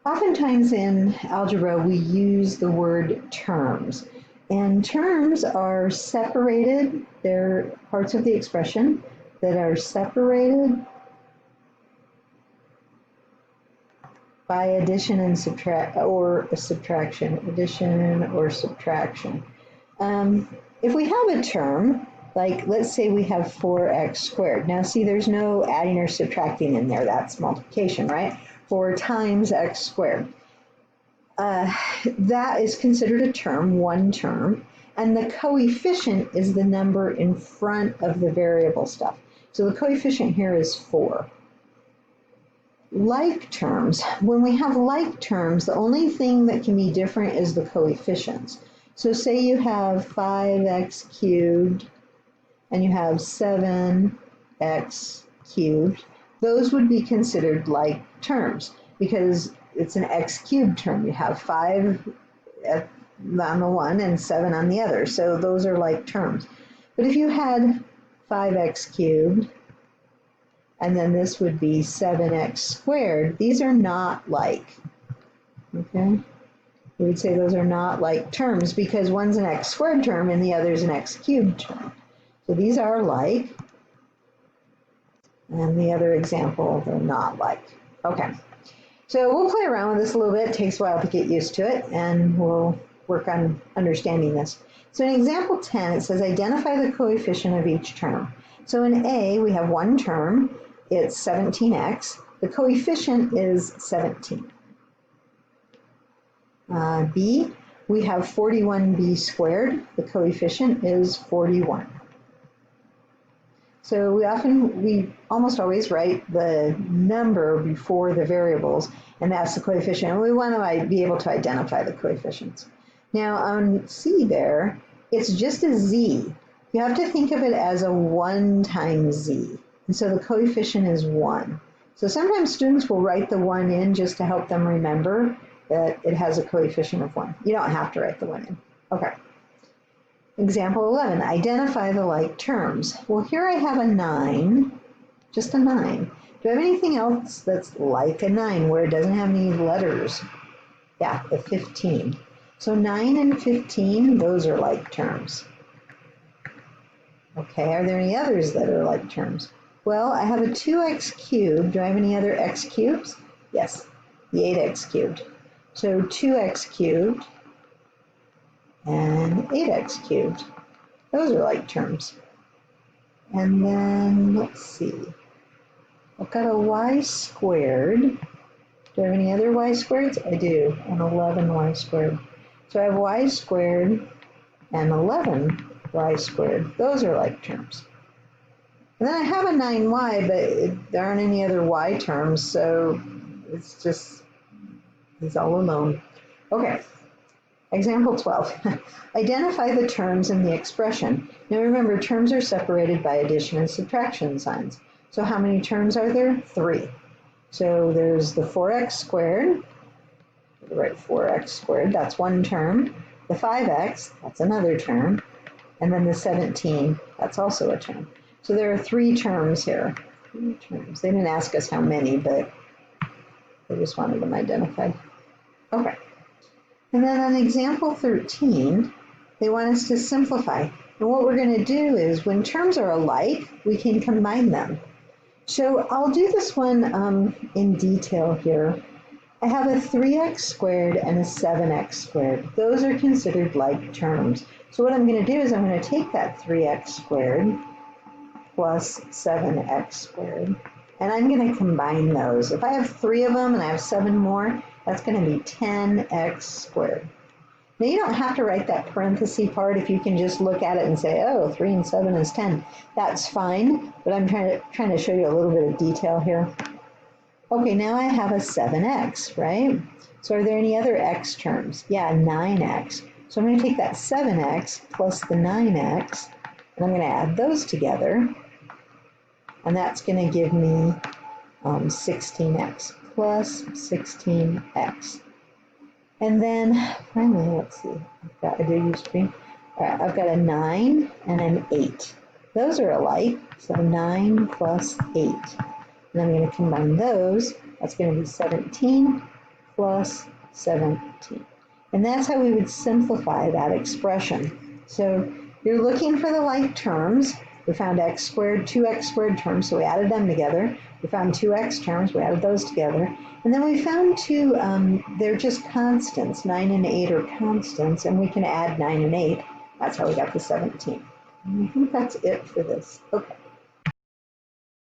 Oftentimes in algebra, we use the word terms. And terms are separated. They're parts of the expression that are separated by addition and subtraction. Addition or subtraction. If we have a term, like let's say we have 4x squared. Now see, there's no adding or subtracting in there. That's multiplication, right? 4 times x squared. That is considered a term, one term, and the coefficient is the number in front of the variable stuff. So the coefficient here is 4. Like terms, when we have like terms, the only thing that can be different is the coefficients. So say you have 5x cubed and you have 7x cubed. Those would be considered like terms because it's an x cubed term. You have 5 on the one and 7 on the other. So those are like terms. But if you had 5x cubed, and then this would be 7x squared, these are not like, okay? We would say those are not like terms because one's an x squared term and the other is an x cubed term. So these are like, and the other example, they're not like. Okay, so we'll play around with this a little bit. It takes a while to get used to it, and we'll work on understanding this. So in example 10, it says identify the coefficient of each term. So in A, we have one term. It's 17x. The coefficient is 17. B, we have 41b squared. The coefficient is 41. So we almost always write the number before the variables, and that's the coefficient. And we want to be able to identify the coefficients. Now on C there, it's just a z. You have to think of it as a 1 times z. And so the coefficient is 1. So sometimes students will write the 1 in just to help them remember that it has a coefficient of 1. You don't have to write the 1 in. Okay. Example 11, identify the like terms. Well, here I have a 9, just a 9. Do I have anything else that's like a 9 where it doesn't have any letters? Yeah, the 15. So 9 and 15, those are like terms. Okay, are there any others that are like terms? Well, I have a 2x cubed. Do I have any other x cubes? Yes, the 8x cubed. So 2x cubed and 8x cubed. Those are like terms. And then, let's see. I've got a y squared. Do I have any other y squareds? I do, an 11y squared. So I have y squared and 11y squared. Those are like terms. And then I have a 9y, but there aren't any other y terms, so it's just, it's all alone. Okay, example 12. Identify the terms in the expression. Now remember, terms are separated by addition and subtraction signs. So how many terms are there? 3. So there's the 4x squared. Write 4x squared, that's one term. The 5x, that's another term. And then the 17, that's also a term. So there are 3 terms here. 3 terms. They didn't ask us how many, but they just wanted them identified. Okay. And then on example 13, they want us to simplify. And what we're going to do is when terms are alike, we can combine them. So I'll do this one in detail here. I have a 3x squared and a 7x squared. Those are considered like terms. So what I'm going to do is I'm going to take that 3x squared plus 7x squared, and I'm going to combine those. If I have 3 of them and I have 7 more, that's going to be 10x squared. Now you don't have to write that parenthesis part if you can just look at it and say, oh, 3 and 7 is 10. That's fine, but I'm trying to show you a little bit of detail here. Okay, now I have a 7x, right? So are there any other x terms? Yeah, 9x. So I'm going to take that 7x plus the 9x, and I'm going to add those together, and that's going to give me 16x plus 16x. And then finally, let's see, I did use screen. All right, I've got a 9 and an 8. Those are alike, so 9 plus 8. And I'm going to combine those. That's going to be 17 plus 17. And that's how we would simplify that expression. So you're looking for the like terms. We found x squared, 2x squared terms, so we added them together. We found 2x terms, we added those together. And then we found two, they're just constants. 9 and 8 are constants, and we can add 9 and 8. That's how we got the 17. And I think that's it for this. Okay.